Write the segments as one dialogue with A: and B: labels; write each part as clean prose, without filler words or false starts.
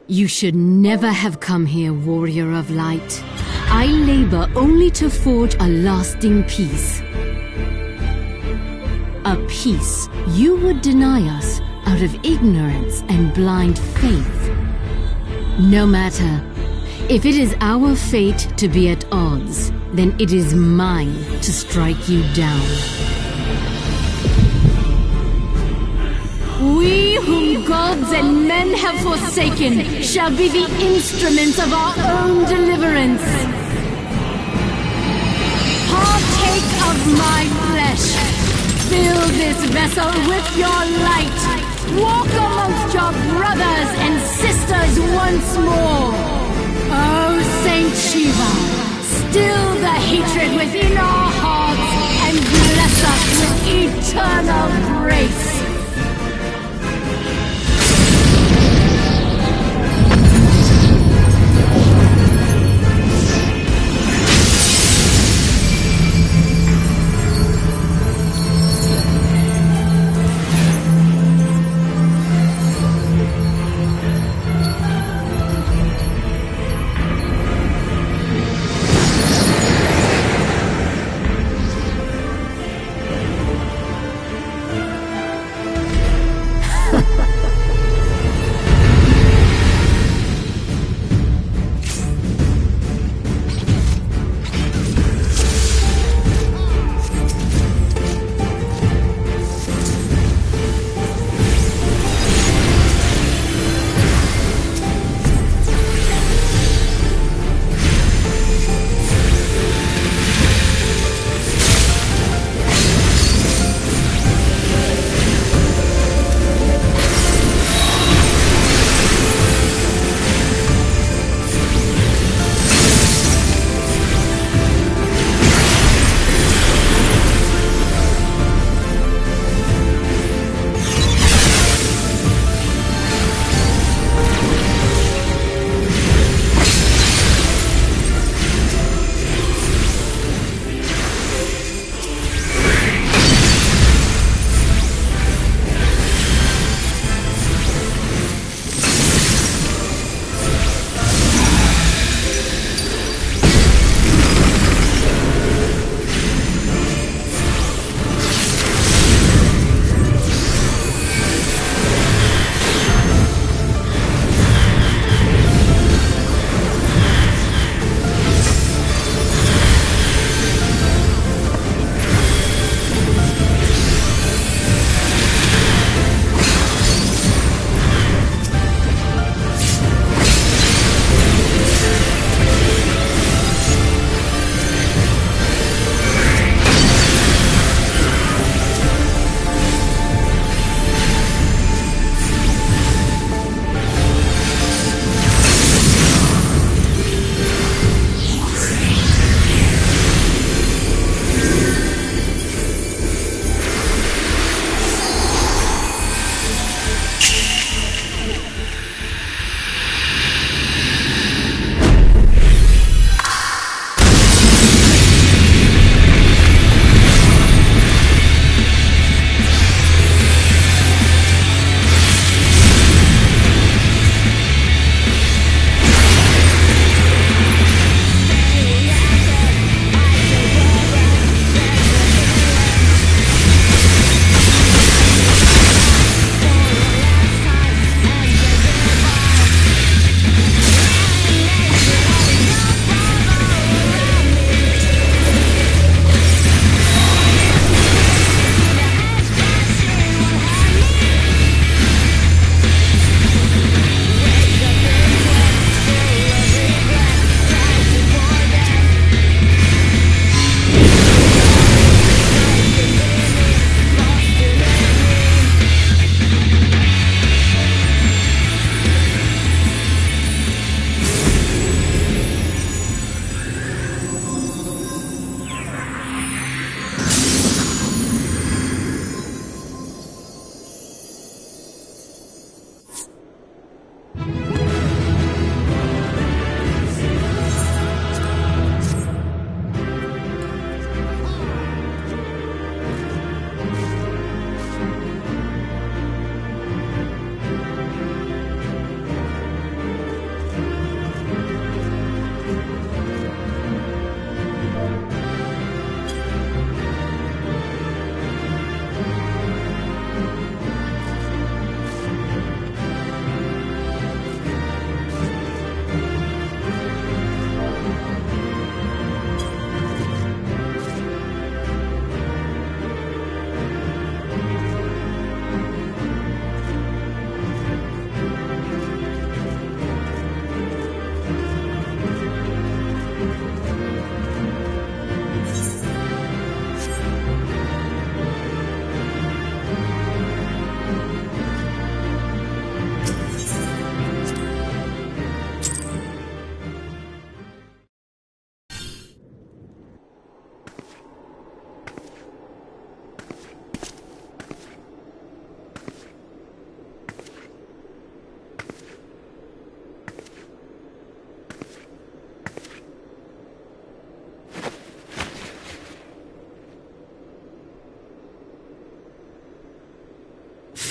A: You should never have come here, warrior of light. I labor only to forge a lasting peace. A peace you would deny us out of ignorance and blind faith. No matter. If it is our fate to be at odds, then it is mine to strike you down. We whom gods and men have forsaken shall be the instruments of our own deliverance. Partake of my flesh. Fill this vessel with your light. Walk amongst your brothers and sisters once more. Oh, Saint Shiva, still the hatred within our hearts and bless us with eternal grace.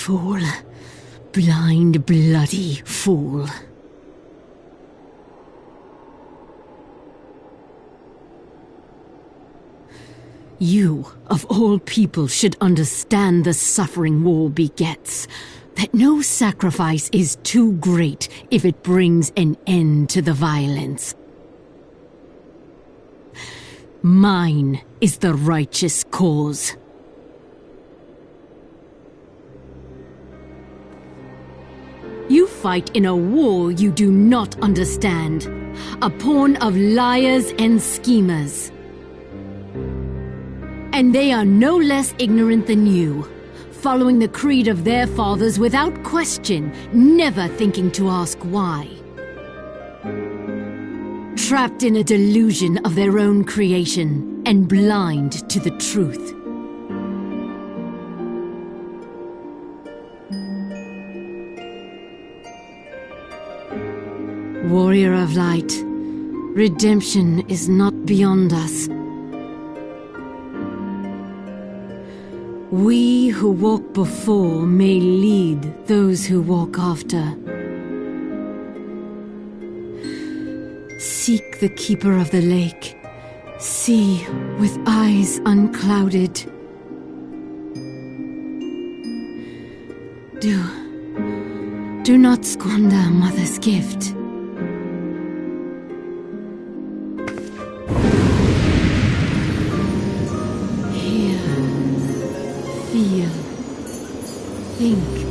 A: Fool. Blind, bloody fool. You, of all people, should understand the suffering war begets. That no sacrifice is too great if it brings an end to the violence. Mine is the righteous cause. You fight in a war you do not understand. A pawn of liars and schemers. And they are no less ignorant than you, following the creed of their fathers without question, never thinking to ask why. Trapped in a delusion of their own creation, and blind to the truth. Warrior of light, redemption is not beyond us. We who walk before may lead those who walk after. Seek the keeper of the lake. See with eyes unclouded. Do not squander Mother's gift. Feel. Think.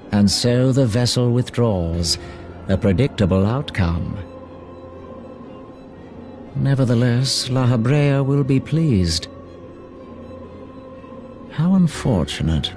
B: And so the vessel withdraws, a predictable outcome. Nevertheless, La Habrea will be pleased. How unfortunate.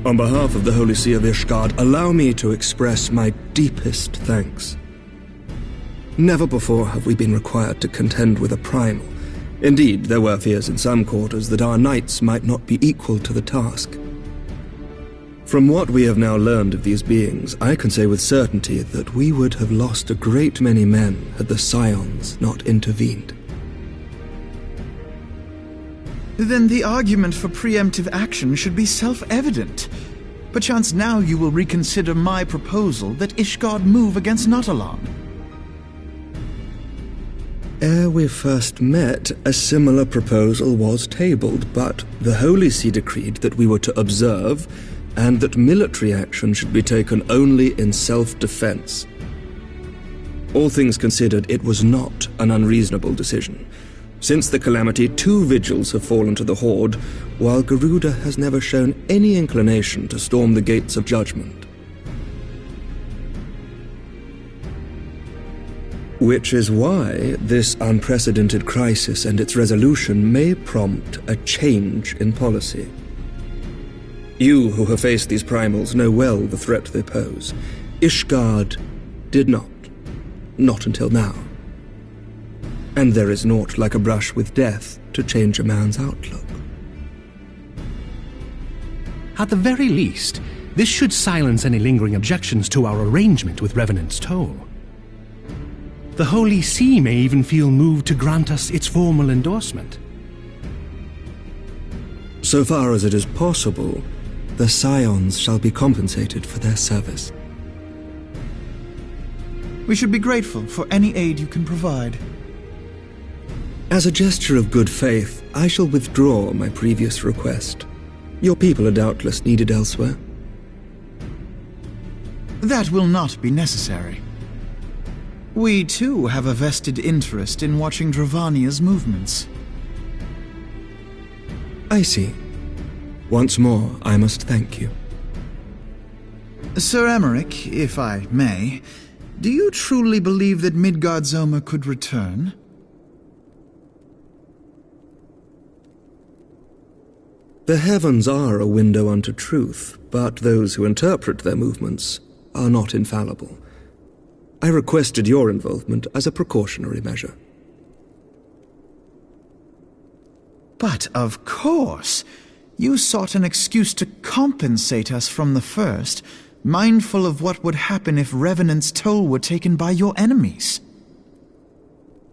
C: On behalf of the Holy See of Ishgard, allow me to express my deepest thanks. Never before have we been required to contend with a primal. Indeed, there were fears in some quarters that our knights might not be equal to the task. From what we have now learned of these beings, I can say with certainty that we would have lost a great many men had the Scions not intervened.
D: Then the argument for preemptive action should be self-evident. Perchance now you will reconsider my proposal that Ishgard move against Nautalon.
C: Ere we first met, a similar proposal was tabled, but the Holy See decreed that we were to observe, and that military action should be taken only in self-defense. All things considered, it was not an unreasonable decision. Since the calamity, 2 vigils have fallen to the Horde, while Garuda has never shown any inclination to storm the gates of judgment. Which is why this unprecedented crisis and its resolution may prompt a change in policy. You who have faced these primals know well the threat they pose. Ishgard did not. Not until now. And there is naught like a brush with death to change a man's outlook.
E: At the very least, this should silence any lingering objections to our arrangement with Revenant's Toll. The Holy See may even feel moved to grant us its formal endorsement.
C: So far as it is possible, the Scions shall be compensated for their service.
D: We should be grateful for any aid you can provide.
C: As a gesture of good faith, I shall withdraw my previous request. Your people are doubtless needed elsewhere.
D: That will not be necessary. We too have a vested interest in watching Dravania's movements.
C: I see. Once more, I must thank you.
D: Sir Emmerich, if I may, do you truly believe that Midgard-Zoma could return?
C: The heavens are a window unto truth, but those who interpret their movements are not infallible. I requested your involvement as a precautionary measure.
D: But of course, you sought an excuse to compensate us from the first, mindful of what would happen if Revenant's Toll were taken by your enemies.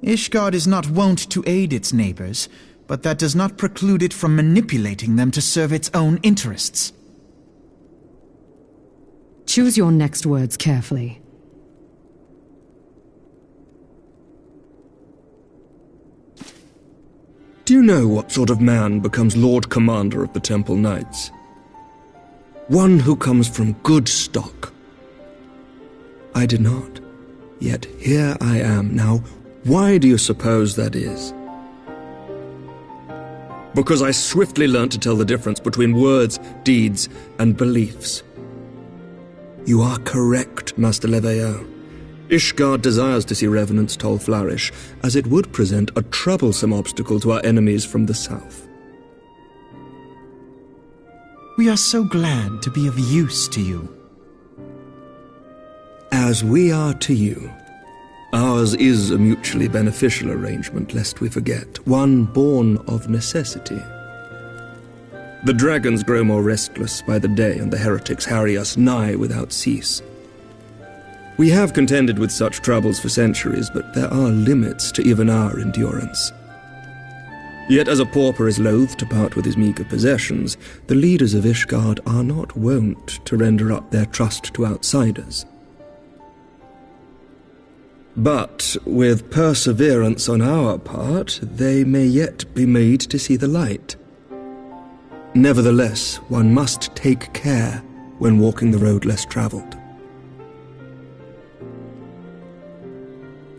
D: Ishgard is not wont to aid its neighbors, but that does not preclude it from manipulating them to serve its own interests.
A: Choose your next words carefully.
C: Do you know what sort of man becomes Lord Commander of the Temple Knights? One who comes from good stock. I did not. Yet here I am. Now, why do you suppose that is? Because I swiftly learnt to tell the difference between words, deeds, and beliefs. You are correct, Master Leveilleur. Ishgard desires to see Revenant's Toll flourish, as it would present a troublesome obstacle to our enemies from the south.
D: We are so glad to be of use to you.
C: As we are to you. Ours is a mutually beneficial arrangement, lest we forget, one born of necessity. The dragons grow more restless by the day, and the heretics harry us nigh without cease. We have contended with such troubles for centuries, but there are limits to even our endurance. Yet as a pauper is loath to part with his meagre possessions, the leaders of Ishgard are not wont to render up their trust to outsiders. But with perseverance on our part, they may yet be made to see the light. Nevertheless, one must take care when walking the road less traveled.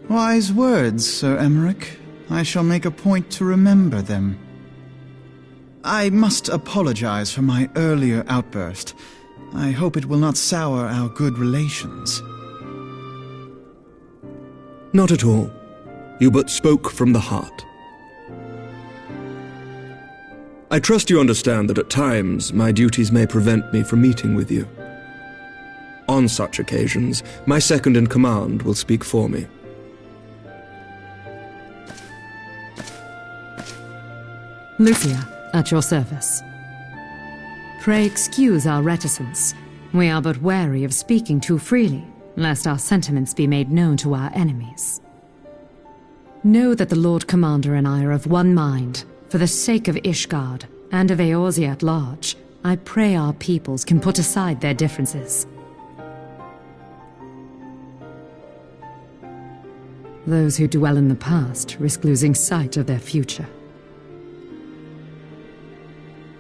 D: Wise words, Sir Emmerich. I shall make a point to remember them. I must apologize for my earlier outburst. I hope it will not sour our good relations.
C: Not at all. You but spoke from the heart. I trust you understand that at times my duties may prevent me from meeting with you. On such occasions, my second-in-command will speak for me.
F: Lucia, at your service. Pray excuse our reticence. We are but wary of speaking too freely, lest our sentiments be made known to our enemies. Know that the Lord Commander and I are of one mind. For the sake of Ishgard, and of Eorzea at large, I pray our peoples can put aside their differences. Those who dwell in the past risk losing sight of their future.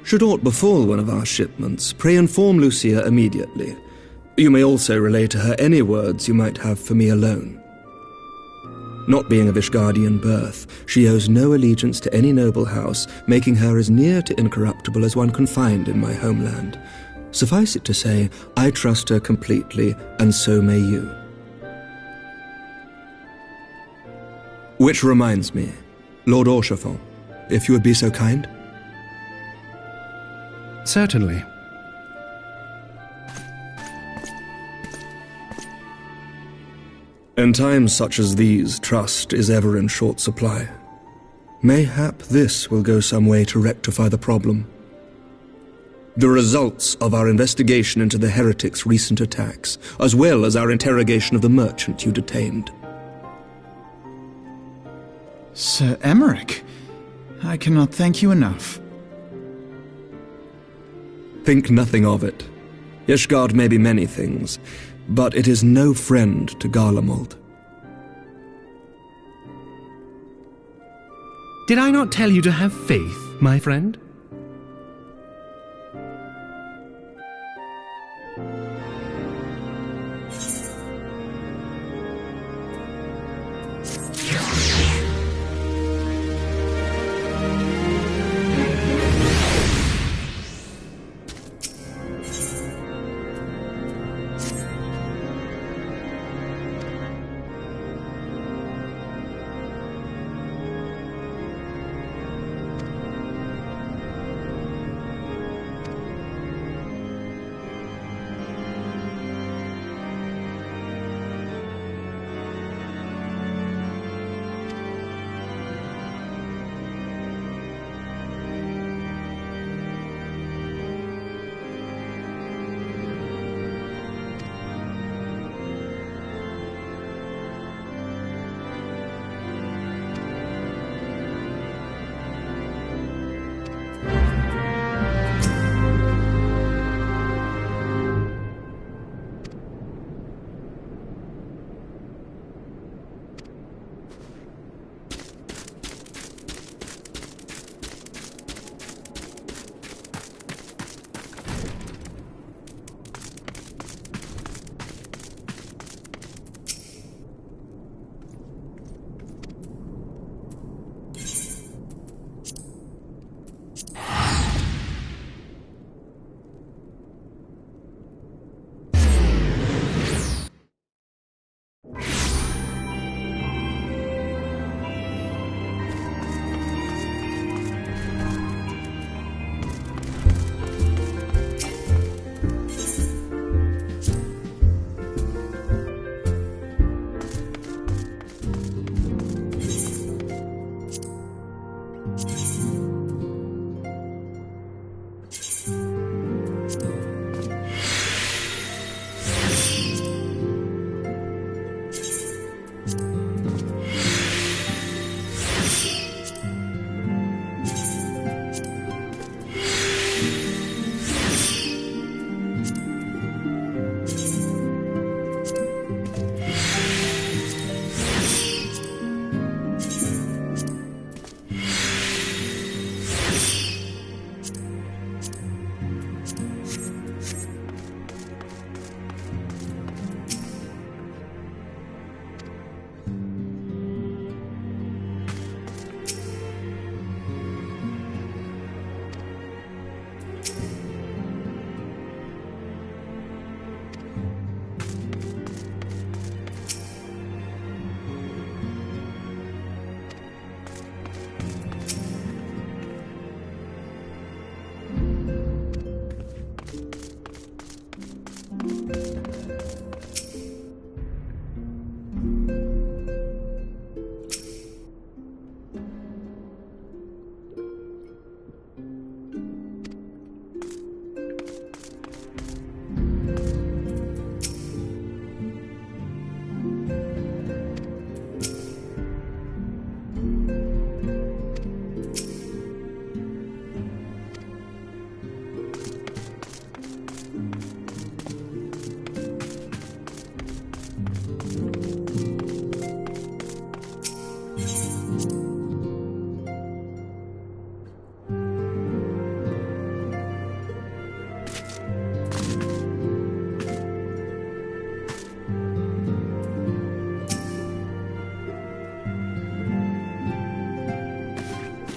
C: Should aught befall one of our shipments, pray inform Lucia immediately. You may also relay to her any words you might have for me alone. Not being of Ishgardian birth, she owes no allegiance to any noble house, making her as near to incorruptible as one can find in my homeland. Suffice it to say, I trust her completely, and so may you. Which reminds me, Lord Orchefort, if you would be so kind.
E: Certainly.
C: In times such as these, trust is ever in short supply. Mayhap this will go some way to rectify the problem. The results of our investigation into the heretics' recent attacks, as well as our interrogation of the merchant you detained.
D: Sir Emmerich, I cannot thank you enough.
C: Think nothing of it. Ishgard may be many things, but it is no friend to Garlemald.
E: Did I not tell you to have faith, my friend?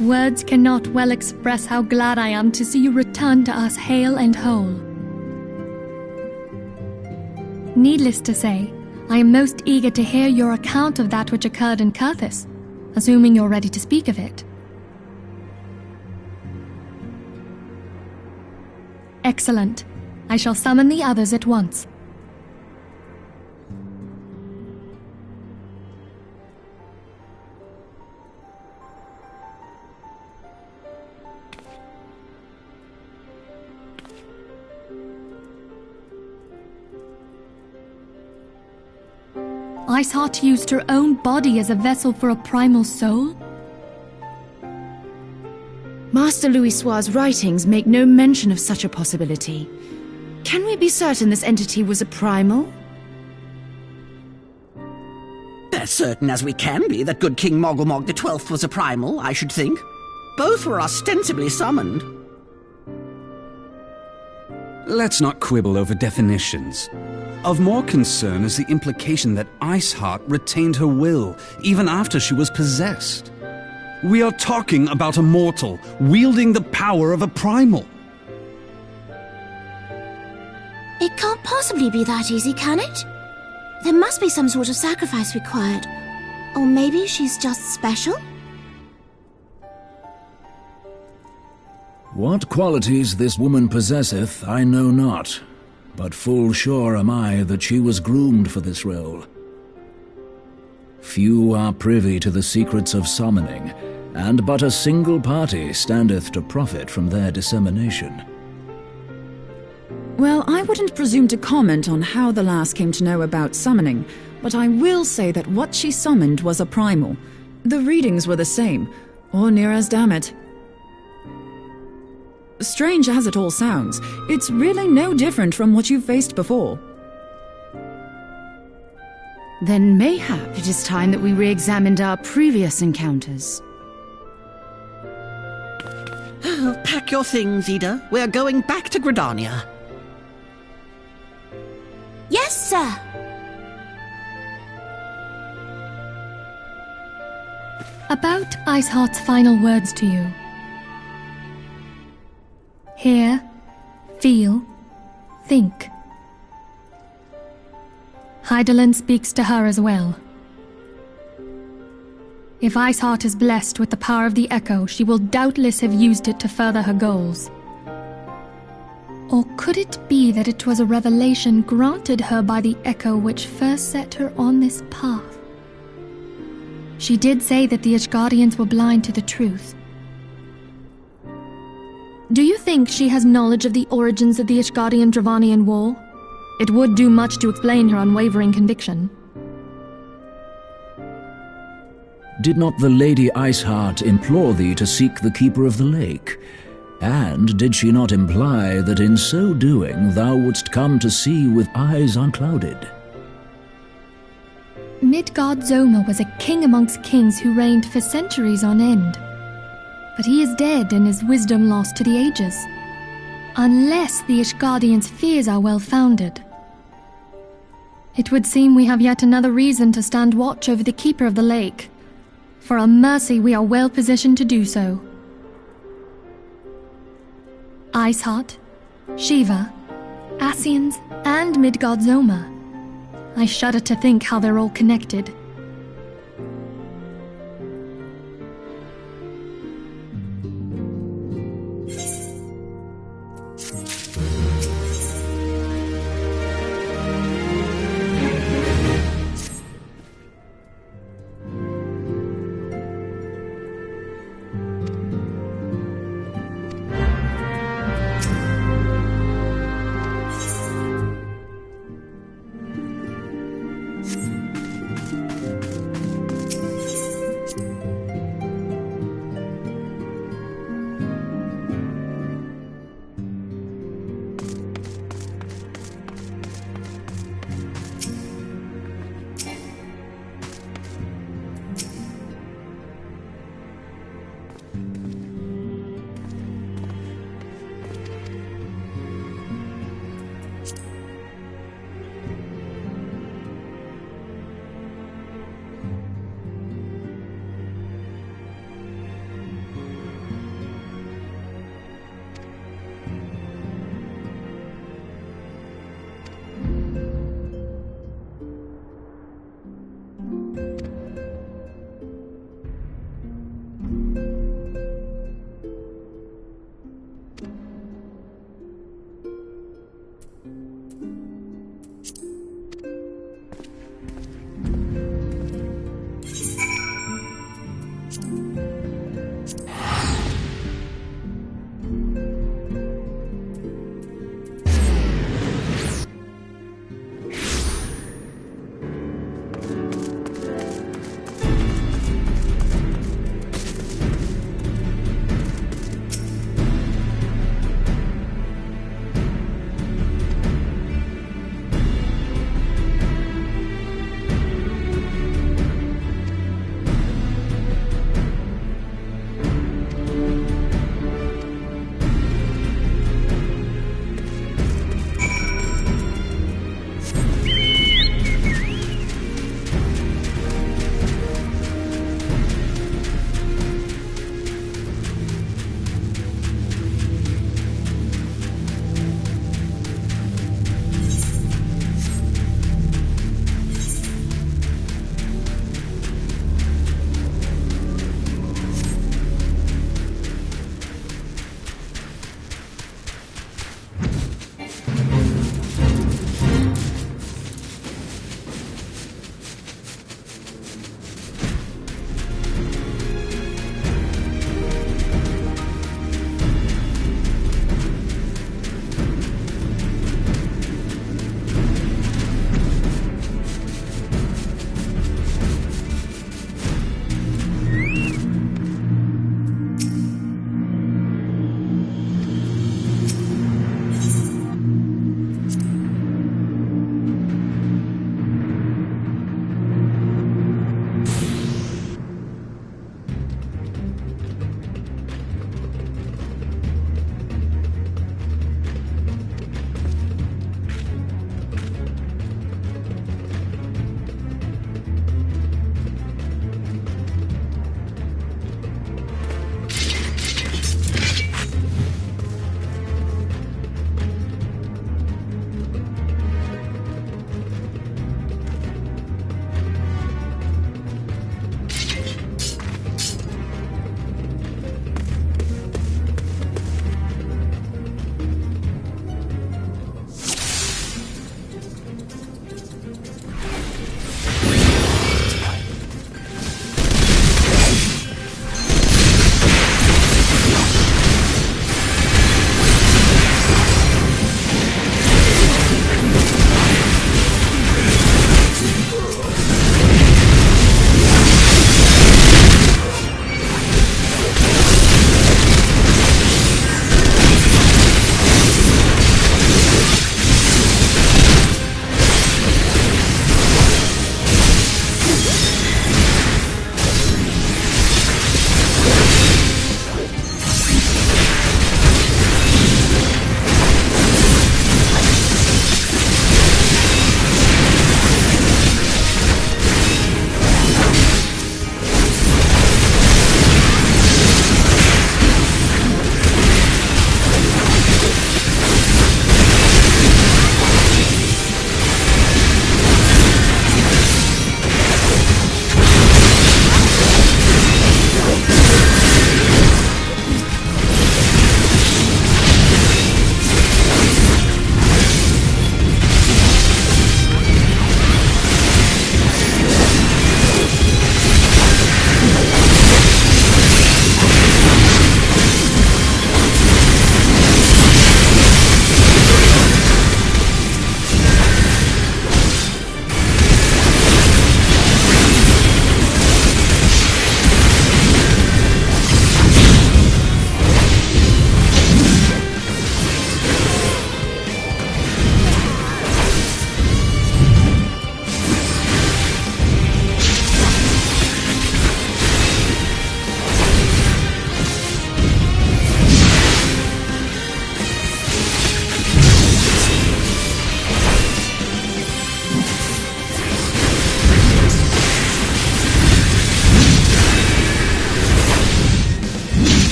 G: Words cannot well express how glad I am to see you return to us hale and whole. Needless to say, I am most eager to hear your account of that which occurred in Kurthis, assuming you're ready to speak of it. Excellent. I shall summon the others at once. Iceheart used her own body as a vessel for a primal soul?
H: Master Louisoir's writings make no mention of such a possibility. Can we be certain this entity was a primal?
I: As certain as we can be that good King Mogglemog the 12th was a primal, I should think. Both were ostensibly summoned.
J: Let's not quibble over definitions. Of more concern is the implication that Iceheart retained her will, even after she was possessed. We are talking about a mortal, wielding the power of a primal.
K: It can't possibly be that easy, can it? There must be some sort of sacrifice required. Or maybe she's just special?
L: What qualities this woman possesseth, I know not, but full sure am I that she was groomed for this role. Few are privy to the secrets of summoning, and but a single party standeth to profit from their dissemination.
M: Well, I wouldn't presume to comment on how the lass came to know about summoning, but I will say that what she summoned was a primal. The readings were the same, or near as damn it. Strange as it all sounds, it's really no different from what you've faced before.
H: Then mayhap it is time that we re-examined our previous encounters.
I: Pack your things, Ida. We're going back to Gridania.
K: Yes, sir.
G: About Iceheart's final words to you. Hear, feel, think. Hydaelyn speaks to her as well. If Iceheart is blessed with the power of the Echo, she will doubtless have used it to further her goals. Or could it be that it was a revelation granted her by the Echo which first set her on this path? She did say that the Ishgardians were blind to the truth. Do you think she has knowledge of the origins of the Ishgardian-Dravanian War? It would do much to explain her unwavering conviction.
L: Did not the Lady Iceheart implore thee to seek the Keeper of the Lake? And did she not imply that in so doing thou wouldst come to see with eyes unclouded?
G: Midgard-Zoma was a king amongst kings who reigned for centuries on end. But he is dead and his wisdom lost to the ages. Unless the Ishgardians' fears are well-founded. It would seem we have yet another reason to stand watch over the Keeper of the Lake. For a mercy we are well positioned to do so. Iceheart, Shiva, Ascians, and Midgard-Zoma. I shudder to think how they're all connected.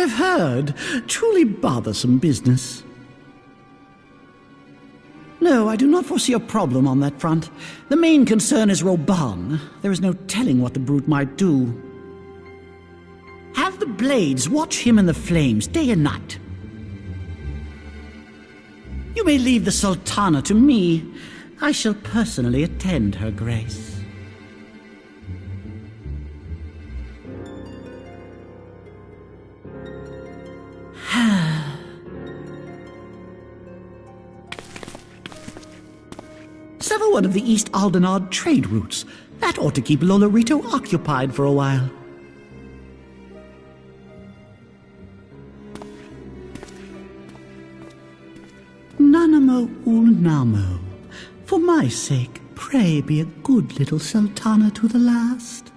I: I've heard. Truly bothersome business. No, I do not foresee a problem on that front. The main concern is Reborn. There is no telling what the brute might do. Have the blades watch him in the flames day and night. You may leave the Sultana to me. I shall personally attend her grace. Sever one of the East Aldenard trade routes. That ought to keep Lolorito occupied for a while. Nanamo ulnamo. For my sake, pray be a good little Sultana to the last.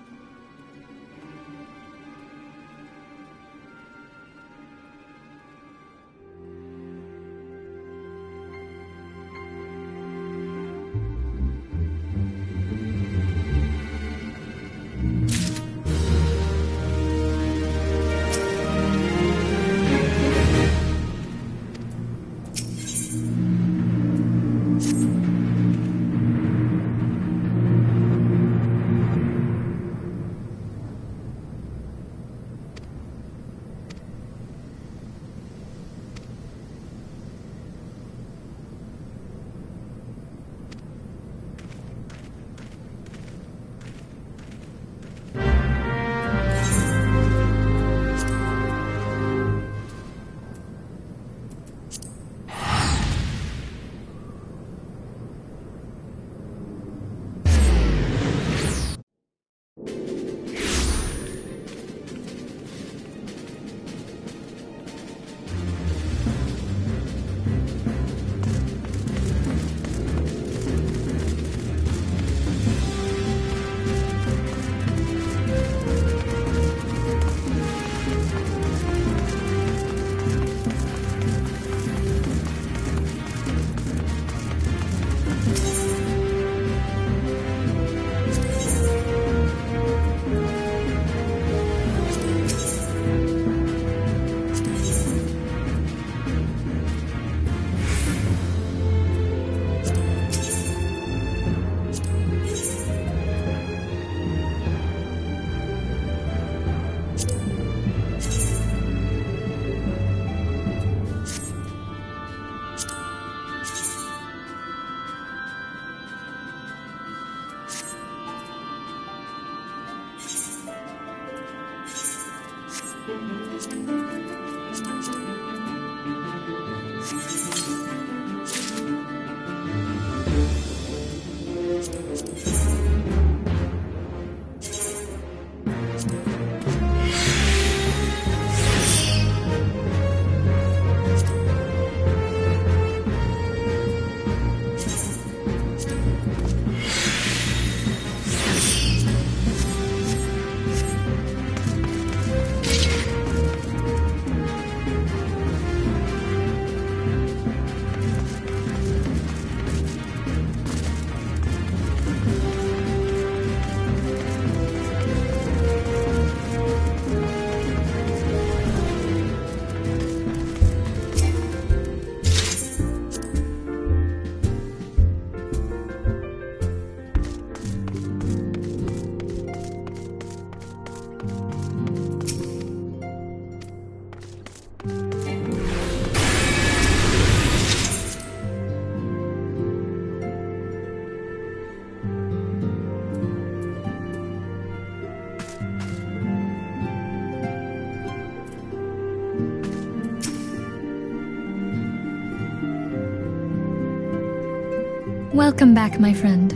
G: Welcome back, my friend.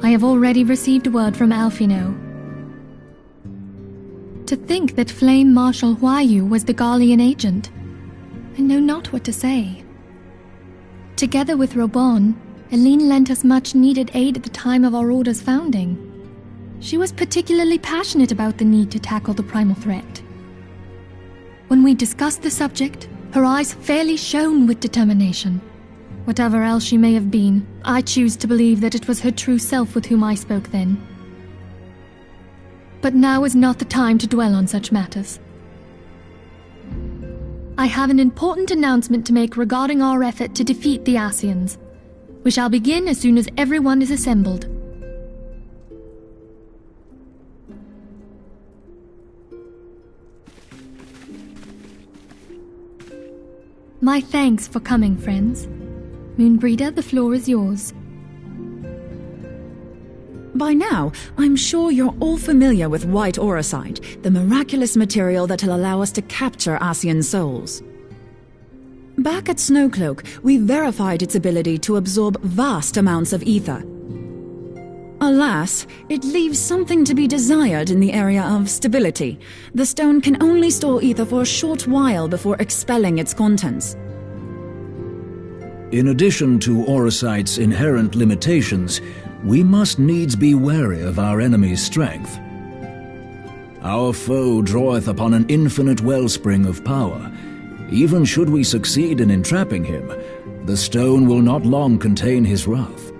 G: I have already received word from Alfino. To think that Flame Marshal Huayu was the Garlean agent, I know not what to say. Together with Reborn, Eline lent us much-needed aid at the time of our Order's founding. She was particularly passionate about the need to tackle the primal threat. When we discussed the subject, her eyes fairly shone with determination. Whatever else she may have been, I choose to believe that it was her true self with whom I spoke then. But now is not the time to dwell on such matters. I have an important announcement to make regarding our effort to defeat the Ascians. We shall begin as soon as everyone is assembled. My thanks for coming, friends. Moonbreeder, the floor is yours.
M: By now, I'm sure you're all familiar with White Auracite, the miraculous material that'll allow us to capture Ascian souls. Back at Snowcloak, we verified its ability to absorb vast amounts of ether. Alas, it leaves something to be desired in the area of stability. The stone can only store ether for a short while before expelling its contents.
L: In addition to Auracite's inherent limitations, we must needs be wary of our enemy's strength. Our foe draweth upon an infinite wellspring of power. Even should we succeed in entrapping him, the stone will not long contain his wrath.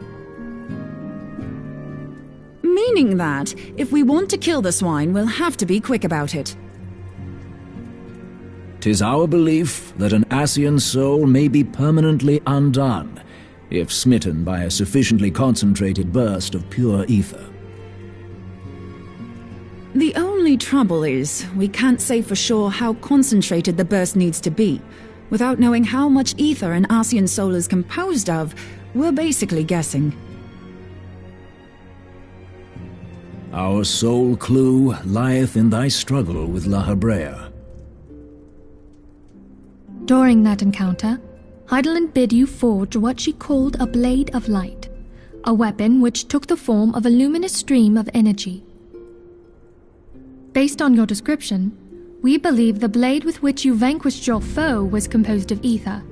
M: Meaning that, if we want to kill the swine, we'll have to be quick about it.
L: 'Tis our belief that an Ascian soul may be permanently undone, if smitten by a sufficiently concentrated burst of pure ether.
M: The only trouble is, we can't say for sure how concentrated the burst needs to be. Without knowing how much ether an Ascian soul is composed of, we're basically guessing.
L: Our sole clue lieth in thy struggle with La Habrea.
G: During that encounter, Heidelin bid you forge what she called a Blade of Light, a weapon which took the form of a luminous stream of energy. Based on your description, we believe the blade with which you vanquished your foe was composed of ether.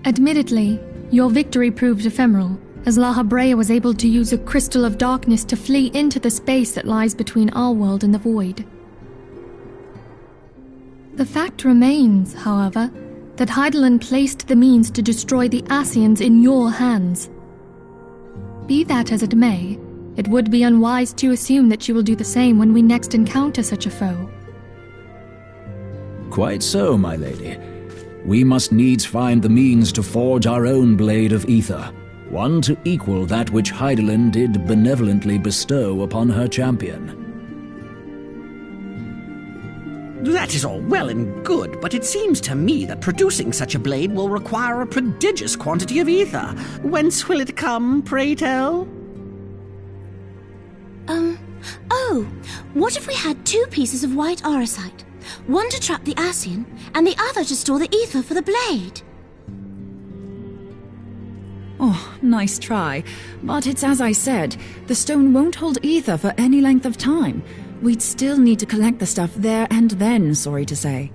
G: Admittedly, your victory proved ephemeral, as La Habrea was able to use a crystal of darkness to flee into the space that lies between our world and the void. The fact remains, however, that Heidelin placed the means to destroy the Ascians in your hands. Be that as it may, it would be unwise to assume that you will do the same when we next encounter such a foe.
L: Quite so, my lady. We must needs find the means to forge our own blade of ether, one to equal that which Heidelin did benevolently bestow upon her champion.
N: That is all well and good, but it seems to me that producing such a blade will require a prodigious quantity of ether. Whence will it come, pray tell?
K: What if we had 2 pieces of white auracite, One to trap the Ascian, and the other to store the ether for the blade.
M: Oh, nice try. But it's as I said, the stone won't hold ether for any length of time. We'd still need to collect the stuff there and then, sorry to say.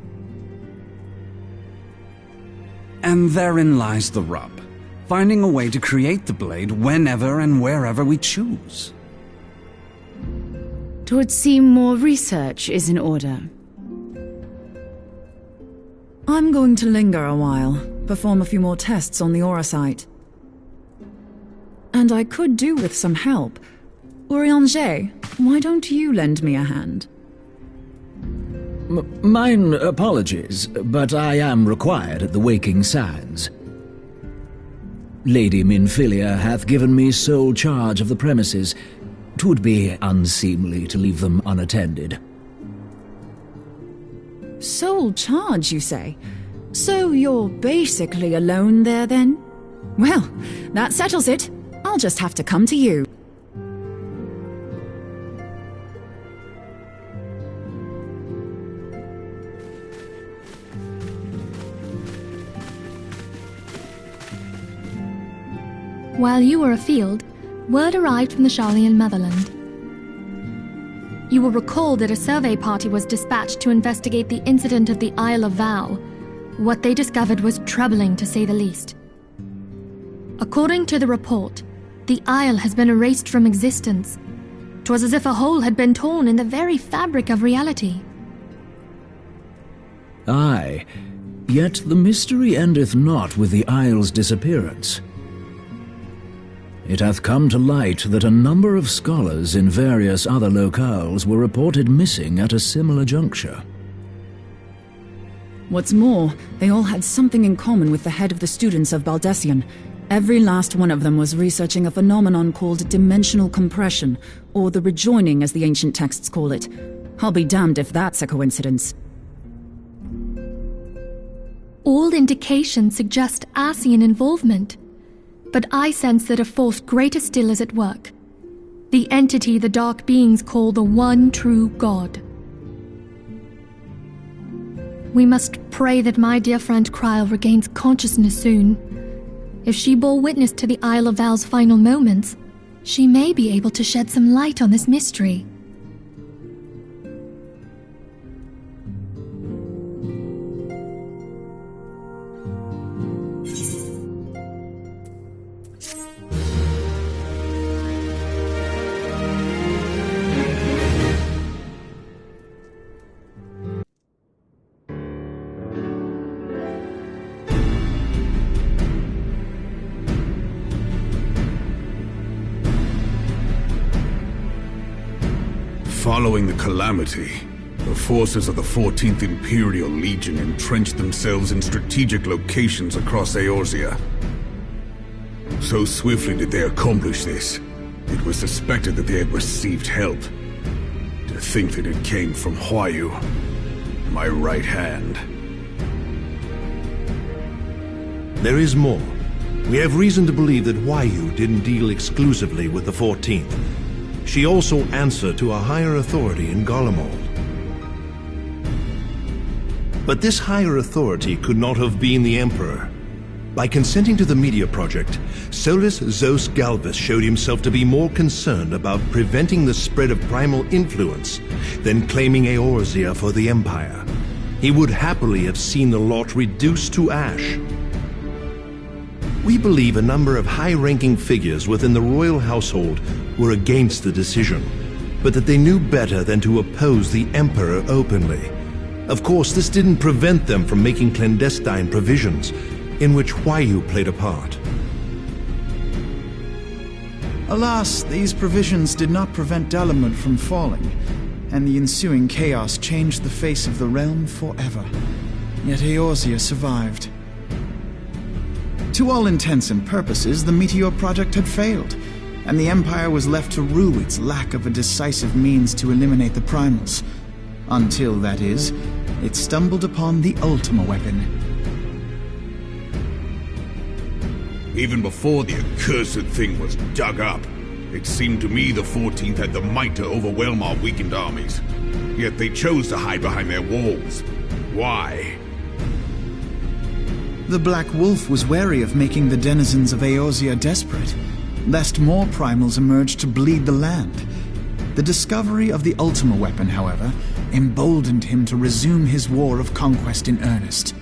J: And therein lies the rub. Finding a way to create the blade whenever and wherever we choose.
H: Twould seem more research is in order.
M: I'm going to linger a while, perform a few more tests on the aura site. And I could do with some help. Urianger, why don't you lend me a hand?
L: Mine apologies, but I am required at the Waking Sands. Lady Minfilia hath given me sole charge of the premises. 'Twould be unseemly to leave them unattended.
M: Sole charge, you say? So you're basically alone there, then? Well, that settles it. I'll just have to come to you.
G: While you were afield, word arrived from the Sharlayan motherland. You will recall that a survey party was dispatched to investigate the incident of the Isle of Vow. What they discovered was troubling, to say the least. According to the report, the Isle has been erased from existence. 'Twas as if a hole had been torn in the very fabric of reality.
L: Aye, yet the mystery endeth not with the Isle's disappearance. It hath come to light that a number of scholars in various other locales were reported missing at a similar juncture.
M: What's more, they all had something in common with the head of the students of Baldessian. Every last one of them was researching a phenomenon called dimensional compression, or the rejoining as the ancient texts call it. I'll be damned if that's a coincidence.
G: All indications suggest Ascian involvement. But I sense that a force greater still is at work. The entity the Dark Beings call the One True God. We must pray that my dear friend Kryl regains consciousness soon. If she bore witness to the Isle of Val's final moments, she may be able to shed some light on this mystery.
O: Following the calamity, the forces of the 14th Imperial Legion entrenched themselves in strategic locations across Eorzea. So swiftly did they accomplish this, it was suspected that they had received help. To think that it came from Huayu, my right hand.
P: There is more. We have reason to believe that Huayu didn't deal exclusively with the 14th. She also answered to a higher authority in Garlemald. But this higher authority could not have been the Emperor. By consenting to the Media Project, Solus Zos Galvus showed himself to be more concerned about preventing the spread of primal influence than claiming Eorzea for the Empire. He would happily have seen the lot reduced to ash. We believe a number of high-ranking figures within the royal household were against the decision, but that they knew better than to oppose the Emperor openly. Of course, this didn't prevent them from making clandestine provisions, in which Huayu played a part.
D: Alas, these provisions did not prevent Dalamud from falling, and the ensuing chaos changed the face of the realm forever. Yet Eorzea survived. To all intents and purposes, the Meteor Project had failed, and the Empire was left to rue its lack of a decisive means to eliminate the primals. Until, that is, it stumbled upon the Ultima weapon.
O: Even before the accursed thing was dug up, It seemed to me the 14th had the might to overwhelm our weakened armies. Yet they chose to hide behind their walls. Why?
D: The Black Wolf was wary of making the denizens of Eorzea desperate, lest more primals emerge to bleed the land. The discovery of the Ultima weapon, however, emboldened him to resume his war of conquest in earnest.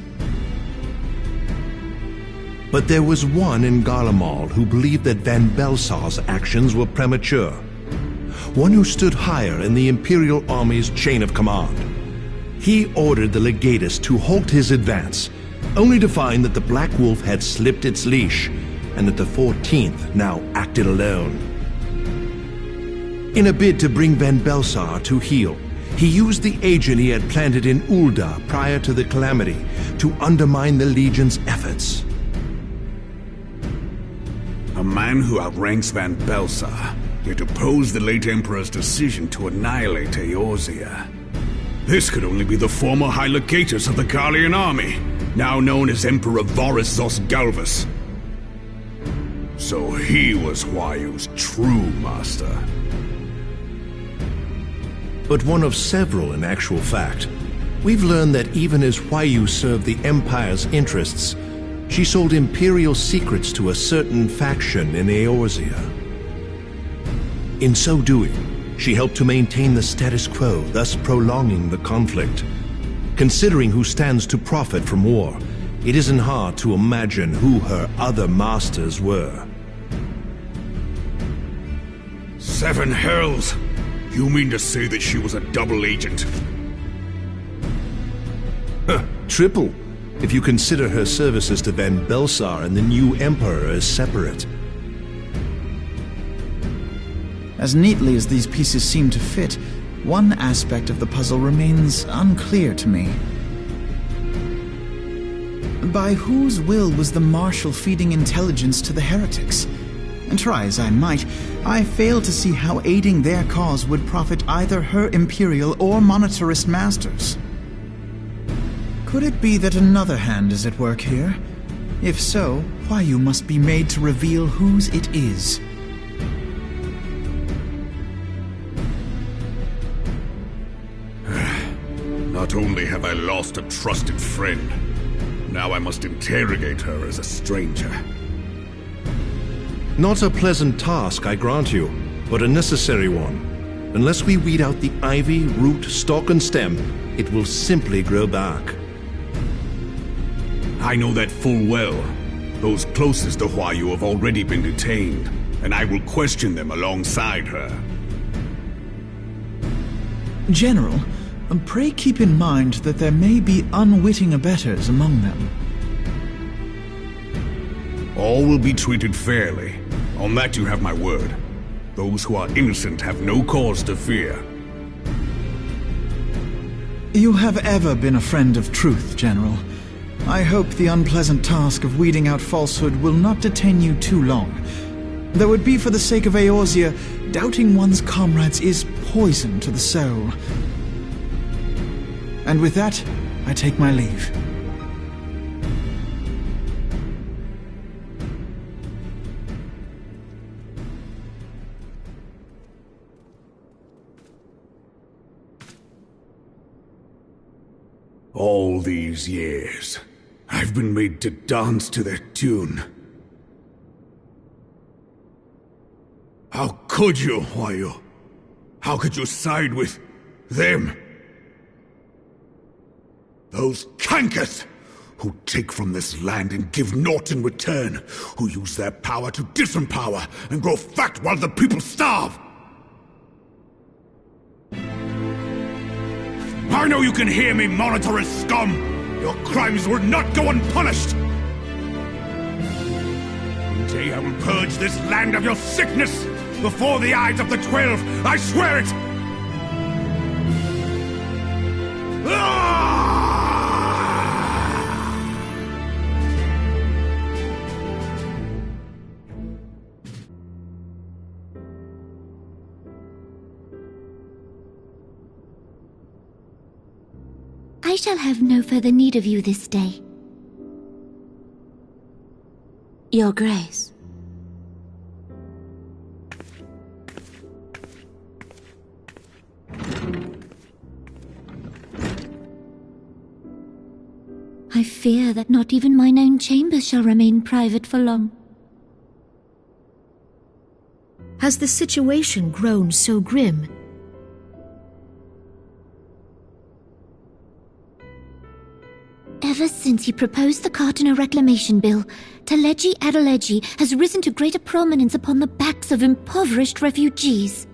P: But there was one in Garlemald who believed that Van Belsar's actions were premature. One who stood higher in the Imperial Army's chain of command. He ordered the Legatus to halt his advance, only to find that the Black Wolf had slipped its leash, and that the 14th now acted alone. In a bid to bring Van Belsar to heel, he used the agent he had planted in Ul'dah prior to the Calamity to undermine the Legion's efforts.
O: A man who outranks Van Belsar, yet opposed the late Emperor's decision to annihilate Eorzea. This could only be the former High Legatus of the Garlean army, now known as Emperor Varus Zos Galvus. So he was Huayu's true master.
P: But one of several in actual fact. We've learned that even as Huayu served the Empire's interests, she sold Imperial secrets to a certain faction in Eorzea. In so doing, she helped to maintain the status quo, thus prolonging the conflict. Considering who stands to profit from war, it isn't hard to imagine who her other masters were.
O: 7 hells! You mean to say that she was a double agent?
P: Triple, if you consider her services to Van Belsar and the new Emperor as separate.
D: As neatly as these pieces seem to fit, one aspect of the puzzle remains unclear to me. By whose will was the Marshal feeding intelligence to the heretics? And try as I might, I fail to see how aiding their cause would profit either her Imperial or monetarist masters. Could it be that another hand is at work here? If so, Huayu must be made to reveal whose it is.
O: Not only have I lost a trusted friend, now I must interrogate her as a stranger.
P: Not a pleasant task, I grant you, but a necessary one. Unless we weed out the ivy, root, stalk, and stem, it will simply grow back.
O: I know that full well. Those closest to Huayu have already been detained, and I will question them alongside her.
D: General, pray keep in mind that there may be unwitting abettors among them.
O: All will be treated fairly. On that you have my word. Those who are innocent have no cause to fear.
D: You have ever been a friend of truth, General. I hope the unpleasant task of weeding out falsehood will not detain you too long. Though it be for the sake of Eorzea, doubting one's comrades is poison to the soul. And with that, I take my leave.
O: All these years, I've been made to dance to their tune. How could you, Huayu? How could you side with them? Those cankers who take from this land and give naught in return, who use their power to disempower and grow fat while the people starve. I know you can hear me, monetarist scum! Your crimes will not go unpunished! One day I will purge this land of your sickness! Before the eyes of the 12, I swear it!
K: I shall have no further need of you this day. Your Grace. fear that not even mine own chambers shall remain private for long.
Q: Has the situation grown so grim?
K: Ever since he proposed the Cartiner Reclamation Bill, Teleji Adeleji has risen to greater prominence upon the backs of impoverished refugees.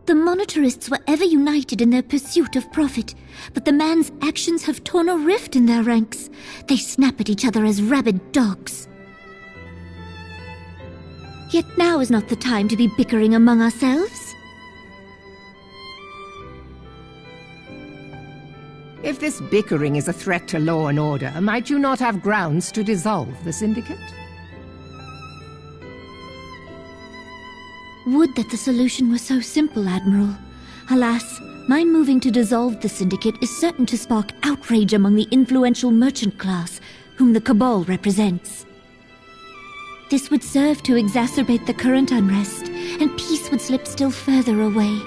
K: The monetarists were ever united in their pursuit of profit, but the man's actions have torn a rift in their ranks. They snap at each other as rabid dogs. Yet now is not the time to be bickering among ourselves.
R: If this bickering is a threat to law and order, might you not have grounds to dissolve the syndicate?
K: Would that the solution were so simple, Admiral. Alas, my moving to dissolve the syndicate is certain to spark outrage among the influential merchant class, whom the Cabal represents. This would serve to exacerbate the current unrest, and peace would slip still further away.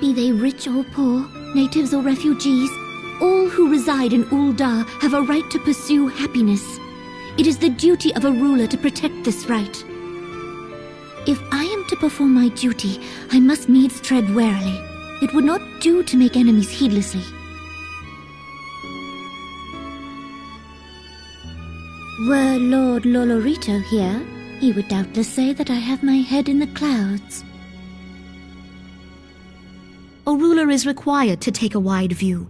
K: Be they rich or poor, natives or refugees, all who reside in Ul'dah have a right to pursue happiness. It is the duty of a ruler to protect this right. If I am to perform my duty, I must needs tread warily. It would not do to make enemies heedlessly. Were Lord Lolorito here, he would doubtless say that I have my head in the clouds.
Q: A ruler is required to take a wide view.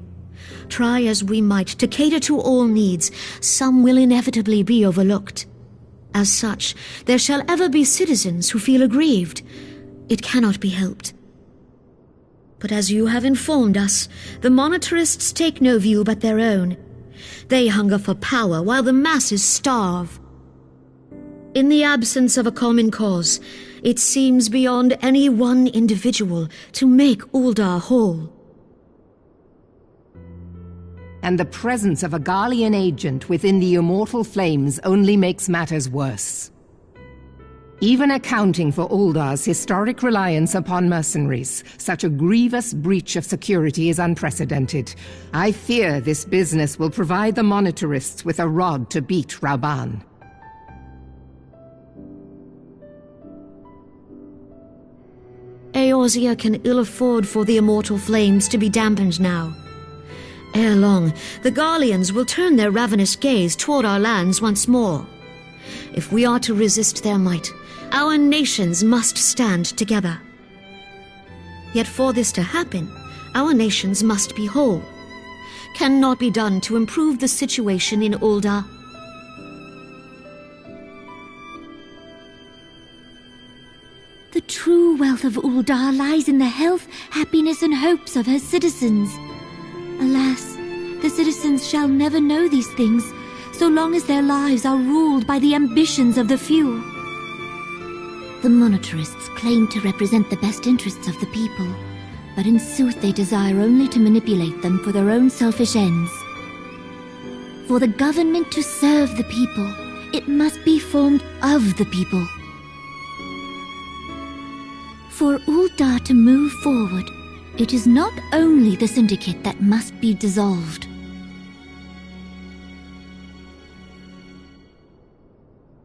Q: Try as we might to cater to all needs, some will inevitably be overlooked. As such, there shall ever be citizens who feel aggrieved. It cannot be helped. But as you have informed us, the monetarists take no view but their own. They hunger for power while the masses starve. In the absence of a common cause, it seems beyond any one individual to make Ul'dah whole.
R: And the presence of a Garlean agent within the Immortal Flames only makes matters worse. Even accounting for Ul'dah's historic reliance upon mercenaries, such a grievous breach of security is unprecedented. I fear this business will provide the monetarists with a rod to beat Raban.
Q: Eorzea can ill afford for the Immortal Flames to be dampened now. Ere long, the Garleans will turn their ravenous gaze toward our lands once more. If we are to resist their might, our nations must stand together. Yet for this to happen, our nations must be whole. Cannot be done to improve the situation in Ul'dah.
K: The true wealth of Ul'dah lies in the health, happiness, and hopes of her citizens. Alas, the citizens shall never know these things, so long as their lives are ruled by the ambitions of the few. The monetarists claim to represent the best interests of the people, but in sooth they desire only to manipulate them for their own selfish ends. For the government to serve the people, it must be formed of the people. For Ul'dah to move forward, it is not only the syndicate that must be dissolved.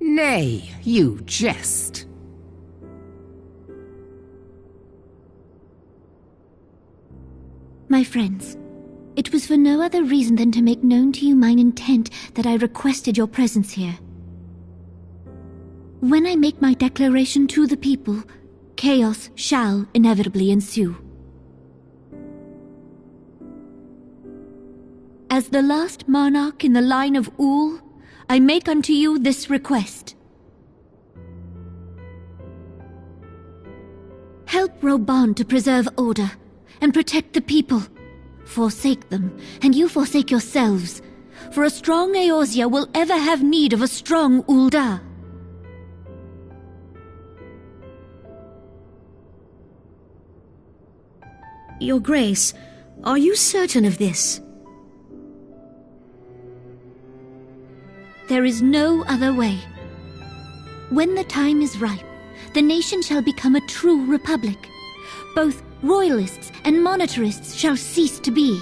R: Nay, you jest.
K: My friends, it was for no other reason than to make known to you mine intent that I requested your presence here. When I make my declaration to the people, chaos shall inevitably ensue. As the last monarch in the line of Ul, I make unto you this request. Help Reborn to preserve order and protect the people. Forsake them, and you forsake yourselves, for a strong Eorzea will ever have need of a strong Ul'dah.
Q: Your Grace, are you certain of this?
K: There is no other way. When the time is ripe, the nation shall become a true republic. Both royalists and monetarists shall cease to be.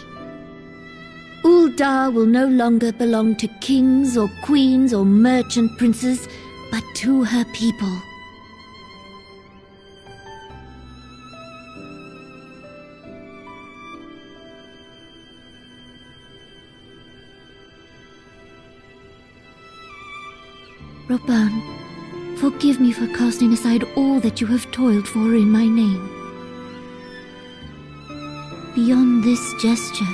K: Uldar will no longer belong to kings or queens or merchant princes, but to her people. Reborn, forgive me for casting aside all that you have toiled for in my name. Beyond this gesture,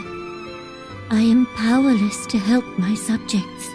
K: I am powerless to help my subjects.